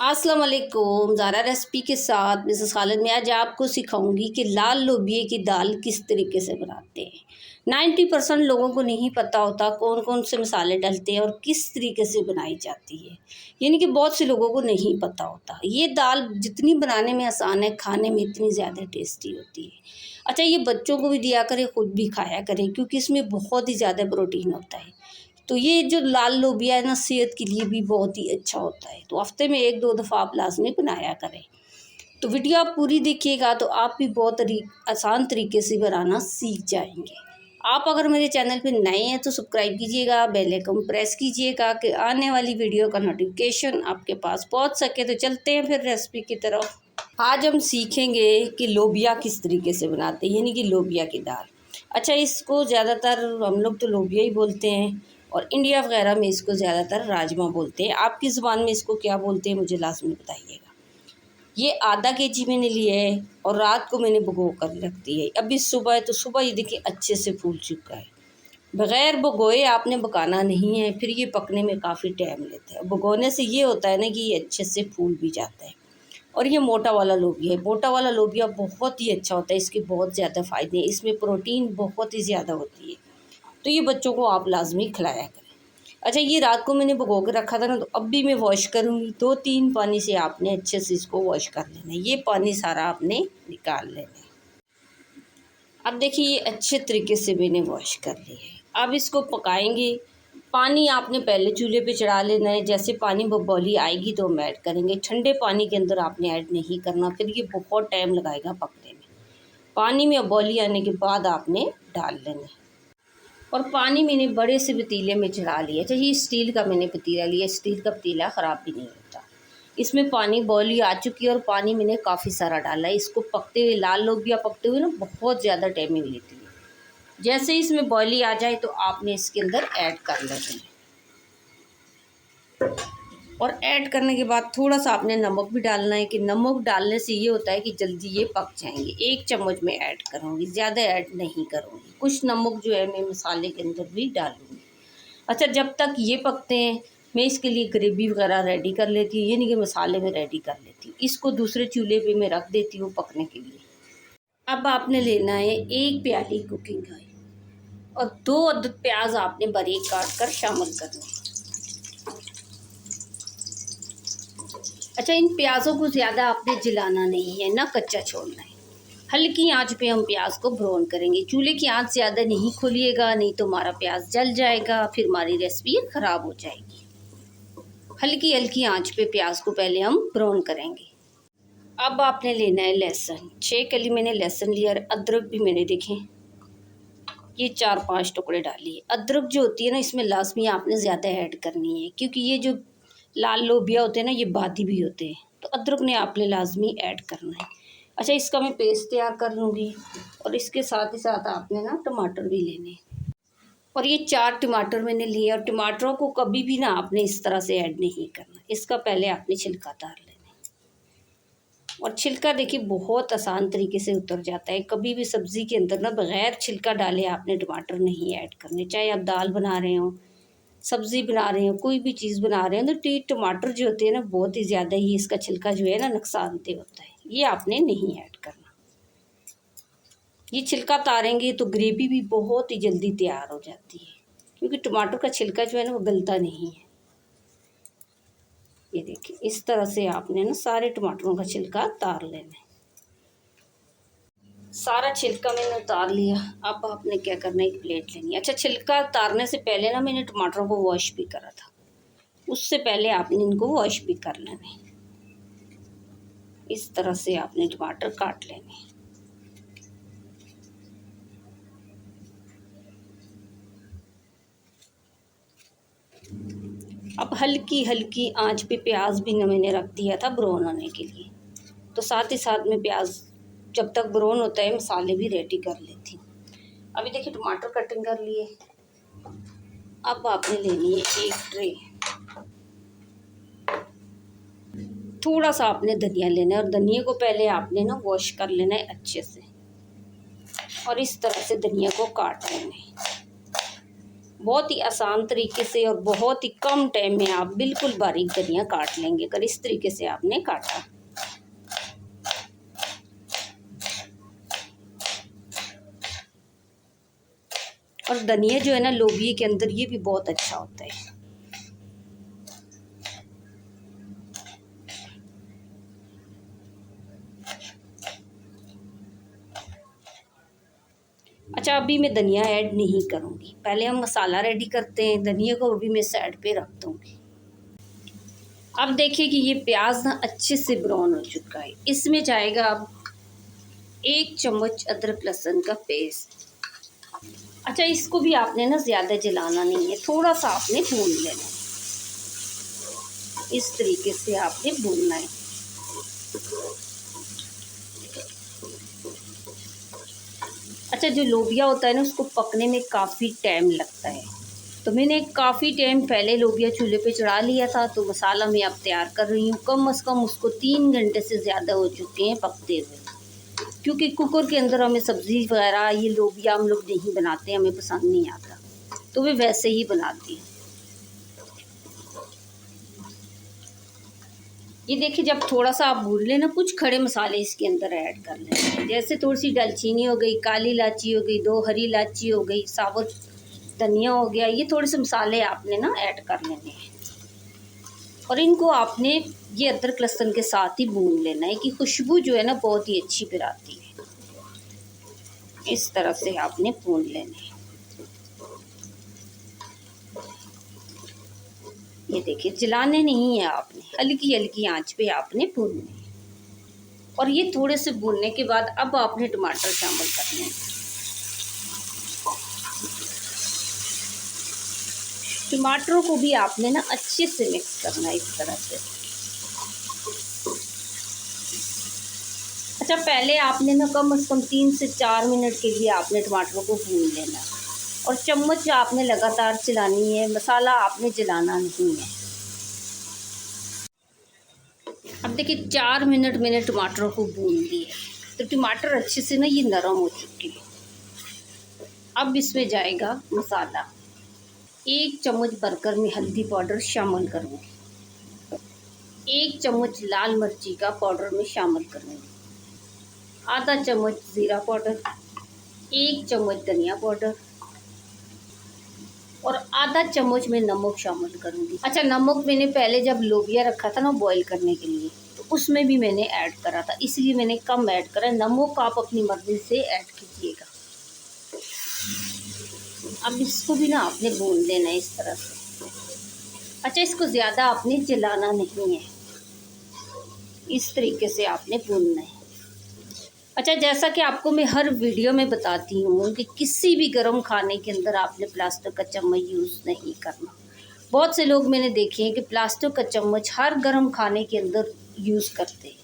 अस्सलाम वालेकुम। ज़ारा रेसिपी के साथ मिसेस खालिद में आज आपको सिखाऊंगी कि लाल लोबिये की दाल किस तरीके से बनाते हैं। 90% लोगों को नहीं पता होता कौन कौन से मसाले डलते हैं और किस तरीके से बनाई जाती है, यानी कि बहुत से लोगों को नहीं पता होता। ये दाल जितनी बनाने में आसान है, खाने में इतनी ज़्यादा टेस्टी होती है। अच्छा, ये बच्चों को भी दिया करें, ख़ुद भी खाया करें, क्योंकि इसमें बहुत ही ज़्यादा प्रोटीन होता है। तो ये जो लाल लोबिया है ना, सेहत के लिए भी बहुत ही अच्छा होता है। तो हफ्ते में 1-2 दफ़ा आप लाज़मी बनाया करें। तो वीडियो आप पूरी देखिएगा तो आप भी बहुत आसान तरीके से बनाना सीख जाएंगे। आप अगर मेरे चैनल पे नए हैं तो सब्सक्राइब कीजिएगा, बेल आइकन प्रेस कीजिएगा कि आने वाली वीडियो का नोटिफिकेशन आपके पास पहुंच सके। तो चलते हैं फिर रेसिपी की तरफ। आज हम सीखेंगे कि लोबिया किस तरीके से बनाते हैं, यानी कि लोबिया की दाल। अच्छा, इसको ज़्यादातर हम लोग तो लोबिया ही बोलते हैं और इंडिया वगैरह में इसको ज़्यादातर राजमा बोलते हैं। आपकी ज़ुबान में इसको क्या बोलते हैं मुझे लाजमी बताइएगा। ये आधा केजी मैंने लिया है और रात को मैंने भिगो कर रख दी है। अभी सुबह है तो सुबह ये देखिए अच्छे से फूल चुका है। बग़ैर भिगोए आपने पकाना नहीं है, फिर ये पकने में काफ़ी टाइम लेता है। भिगोने से ये होता है ना कि ये अच्छे से फूल भी जाता है। और ये मोटा वाला लोबिया है। मोटा वाला लोबिया बहुत ही अच्छा होता है, इसके बहुत ज़्यादा फ़ायदे हैं। इसमें प्रोटीन बहुत ही ज़्यादा होती है, तो ये बच्चों को आप लाजमी खिलाया करें। अच्छा, ये रात को मैंने भिगो के रखा था ना, तो अब भी मैं वॉश करूँगी। 2-3 पानी से आपने अच्छे से इसको वॉश कर लेना है। ये पानी सारा आपने निकाल लेना है। अब देखिए ये अच्छे तरीके से मैंने वॉश कर लिया है। अब इसको पकाएंगे। पानी आपने पहले चूल्हे पे चढ़ा लेना है। जैसे पानी बबौली आएगी तो हम ऐड करेंगे। ठंडे पानी के अंदर आपने ऐड नहीं करना, फिर ये बहुत टाइम लगाएगा पकने में। पानी में उबौली आने के बाद आपने डाल लेना है। और पानी मैंने बड़े से पतीले में चढ़ा लिया। अच्छा, ये स्टील का मैंने पतीला लिया। स्टील का पतीला ख़राब भी नहीं होता। इसमें पानी बॉली आ चुकी है और पानी मैंने काफ़ी सारा डाला है। इसको पकते हुए, लाल लोबिया पकते हुए ना बहुत ज़्यादा टाइमिंग लेती है। जैसे ही इसमें बॉली आ जाए तो आपने इसके अंदर ऐड कर लेना है। और ऐड करने के बाद थोड़ा सा आपने नमक भी डालना है, कि नमक डालने से ये होता है कि जल्दी ये पक जाएंगे। 1 चम्मच में ऐड करूँगी, ज़्यादा ऐड नहीं करूँगी। कुछ नमक जो है मैं मसाले के अंदर भी डालूँगी। अच्छा, जब तक ये पकते हैं मैं इसके लिए ग्रेवी वगैरह रेडी कर लेती हूँ, यानी कि मसाले में रेडी कर लेती हूँ। इसको दूसरे चूल्हे पे मैं रख देती हूँ पकने के लिए। अब आपने लेना है 1 प्याली कुकिंग ऑयल और 2 अदद प्याज आपने बारीक काट कर शामिल करने हैं। अच्छा, इन प्याज़ों को ज़्यादा आपने जलाना नहीं है, ना कच्चा छोड़ना है। हल्की आंच पे हम प्याज को ब्राउन करेंगे। चूल्हे की आंच ज़्यादा नहीं खोलिएगा, नहीं तो हमारा प्याज जल जाएगा, फिर हमारी रेसिपी ख़राब हो जाएगी। हल्की हल्की आंच पे प्याज को पहले हम ब्राउन करेंगे। अब आपने लेना है लहसुन। 6 कली मैंने लहसुन लिया। और अदरक भी मैंने देखें ये 4-5 टुकड़े डालिए। अदरक जो होती है ना, इसमें लाजमी आपने ज़्यादा ऐड करनी है, क्योंकि ये जो लाल लोबिया होते हैं ना, ये बादी भी होते हैं, तो अदरक ने आपने लाजमी ऐड करना है। अच्छा, इसका मैं पेस्ट तैयार कर लूँगी। और इसके साथ ही साथ आपने ना टमाटर भी लेने। और ये 4 टमाटर मैंने लिए। और टमाटरों को कभी भी ना आपने इस तरह से ऐड नहीं करना, इसका पहले आपने छिलका उतार लेना। और छिलका देखिए बहुत आसान तरीके से उतर जाता है। कभी भी सब्ज़ी के अंदर ना बग़ैर छिलका डाले आपने टमाटर नहीं ऐड करने। चाहे आप दाल बना रहे हो, सब्ज़ी बना रहे हो, कोई भी चीज़ बना रहे हो, तो टमाटर जो होते हैं ना, बहुत ही ज़्यादा ही इसका छिलका जो है ना नुकसानदेह होता है। ये आपने नहीं ऐड करना। ये छिलका उतारेंगे तो ग्रेवी भी बहुत ही जल्दी तैयार हो जाती है, क्योंकि टमाटर का छिलका जो है ना वो गलता नहीं है। ये देखिए इस तरह से आपने ना सारे टमाटरों का छिलका उतार लेना है। सारा छिलका मैंने उतार लिया। अब आपने क्या करना है, एक प्लेट लेनी है। अच्छा, छिलका उतारने से पहले ना मैंने टमाटरों को वॉश भी करा था, उससे पहले आपने इनको वॉश भी कर लेना है। इस तरह से आपने टमाटर काट लेने हैं। अब हल्की हल्की आंच पे प्याज भी मैंने रख दिया था ब्राउन होने के लिए, तो साथ ही साथ में प्याज जब तक ब्राउन होता है मसाले भी रेडी कर लेती हूँ। अभी देखिए टमाटर कटिंग कर लिए। अब आपने लेनी है 1 ट्रे। थोड़ा सा आपने धनिया लेना है और धनिया को पहले आपने ना वॉश कर लेना है अच्छे से। और इस तरह से धनिया को काट लेना है। बहुत ही आसान तरीके से और बहुत ही कम टाइम में आप बिल्कुल बारीक धनिया काट लेंगे अगर इस तरीके से आपने काटा। और धनिया जो है ना लोबिये के अंदर ये भी बहुत अच्छा होता है। अच्छा, अभी मैं धनिया ऐड नहीं करूँगी, पहले हम मसाला रेडी करते हैं। धनिया को अभी मैं साइड पे रख दूँगी। अब देखिए कि ये प्याज ना अच्छे से ब्राउन हो चुका है। इसमें जाएगा अब 1 चम्मच अदरक लहसुन का पेस्ट। अच्छा, इसको भी आपने ना ज़्यादा जलाना नहीं है, थोड़ा सा आपने भून लेना है। इस तरीके से आपने भूनना है। अच्छा, जो लोबिया होता है ना उसको पकने में काफ़ी टाइम लगता है, तो मैंने काफ़ी टाइम पहले लोबिया चूल्हे पे चढ़ा लिया था। तो मसाला मैं अब तैयार कर रही हूँ। कम से कम उसको 3 घंटे से ज़्यादा हो चुके हैं पकते हुए, क्योंकि कुकर के अंदर हमें सब्ज़ी वगैरह ये लोबिया हम लोग नहीं बनाते, हमें पसंद नहीं आता, तो वे वैसे ही बनाती हैं। ये देखिए, जब थोड़ा सा आप भून लें ना, कुछ खड़े मसाले इसके अंदर ऐड कर लें, जैसे थोड़ी सी दालचीनी हो गई, काली इलायची हो गई, 2 हरी इलायची हो गई, साबुत धनिया हो गया। ये थोड़े से मसाले आपने ना ऐड कर लेने हैं और इनको आपने ये अदरक लहसुन के साथ ही भून लेना है कि खुशबू जो है ना बहुत ही अच्छी फिर आती है। इस तरह से आपने भून लेने हैं। ये देखिए, जलाने नहीं है आपने, हल्की हल्की आंच पे आपने भूनने हैं। और ये थोड़े से भूनने के बाद अब आपने टमाटर शामिल करने हैं। टमाटरों को भी आपने ना अच्छे से मिक्स करना है इस तरह से। अच्छा, पहले आपने ना कम से कम 3 से 4 मिनट के लिए आपने टमाटरों को भून लेना और चम्मच आपने लगातार चलानी है, मसाला आपने जलाना नहीं है। अब देखिए, 4 मिनट मैंने टमाटरों को भून लिया, तो टमाटर अच्छे से ना ये नरम हो चुके हैं। अब इसमें जाएगा मसाला। 1 चम्मच भरकर मैं हल्दी पाउडर शामिल करूँगी, 1 चम्मच लाल मिर्ची का पाउडर में शामिल करूँगी, आधा चम्मच ज़ीरा पाउडर, 1 चम्मच धनिया पाउडर और आधा चम्मच में नमक शामिल करूँगी। अच्छा, नमक मैंने पहले जब लोबिया रखा था ना बॉईल करने के लिए, तो उसमें भी मैंने ऐड करा था, इसलिए मैंने कम ऐड करा। नमक आप अपनी मर्ज़ी से ऐड कीजिएगा। अब इसको भी ना आपने भून लेना है इस तरह से। अच्छा, इसको ज़्यादा आपने जलाना नहीं है, इस तरीके से आपने भूनना है। अच्छा, जैसा कि आपको मैं हर वीडियो में बताती हूँ कि किसी भी गर्म खाने के अंदर आपने प्लास्टिक का चम्मच यूज़ नहीं करना। बहुत से लोग मैंने देखे हैं कि प्लास्टिक का चम्मच हर गर्म खाने के अंदर यूज़ करते हैं,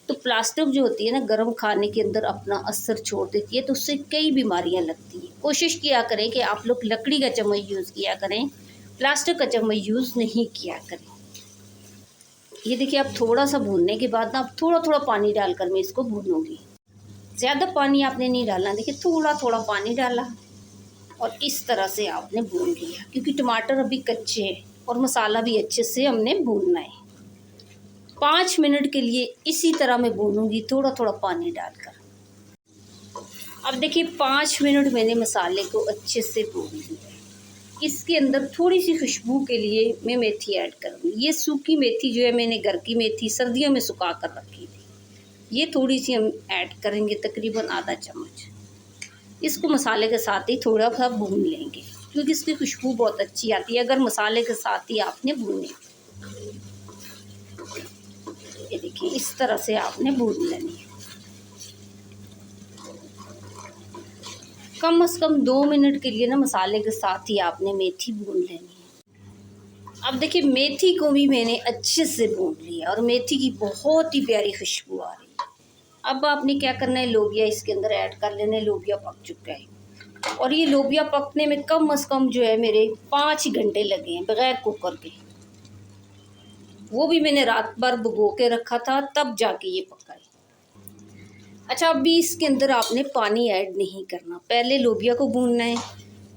तो प्लास्टिक जो होती है ना गर्म खाने के अंदर अपना असर छोड़ देती है, तो उससे कई बीमारियाँ लगती हैं। कोशिश किया करें कि आप लोग लकड़ी का चम्मच यूज़ किया करें, प्लास्टिक का चम्मच यूज़ नहीं किया करें। ये देखिए, अब थोड़ा सा भूनने के बाद ना अब थोड़ा थोड़ा पानी डालकर मैं इसको भूनूंगी। ज़्यादा पानी आपने नहीं डालना, देखिए थोड़ा थोड़ा पानी डाला और इस तरह से आपने भून लिया, क्योंकि टमाटर अभी कच्चे हैं और मसाला भी अच्छे से हमने भूनना है। 5 मिनट के लिए इसी तरह मैं भूनूंगी, थोड़ा थोड़ा पानी डालकर। अब देखिए, 5 मिनट मैंने मसाले को अच्छे से भून लिया। इसके अंदर थोड़ी सी खुशबू के लिए मैं मेथी ऐड करूँगी। ये सूखी मेथी जो है, मैंने घर की मेथी सर्दियों में सुखा कर रखी थी, ये थोड़ी सी हम ऐड करेंगे, तकरीबन आधा चम्मच। इसको मसाले के साथ ही थोड़ा सा भून लेंगे, क्योंकि इसकी खुशबू बहुत अच्छी आती है अगर मसाले के साथ ही आपने भूने। ये देखिए, इस तरह से आपने भून लेनी है। कम से कम 2 मिनट के लिए ना मसाले के साथ ही आपने मेथी भून लेनी है। अब देखिए, मेथी को भी मैंने अच्छे से भून लिया और मेथी की बहुत ही प्यारी खुशबू आ रही है। अब आपने क्या करना है, लोबिया इसके अंदर ऐड कर लेना है। लोबिया पक चुका है और ये लोबिया पकने में कम से कम जो है मेरे 5 घंटे लगे हैं बगैर कुकर के। वो भी मैंने रात भर भिगो के रखा था, तब जाके ये पका है। अच्छा, अभी इसके अंदर आपने पानी ऐड नहीं करना, पहले लोबिया को भूनना है,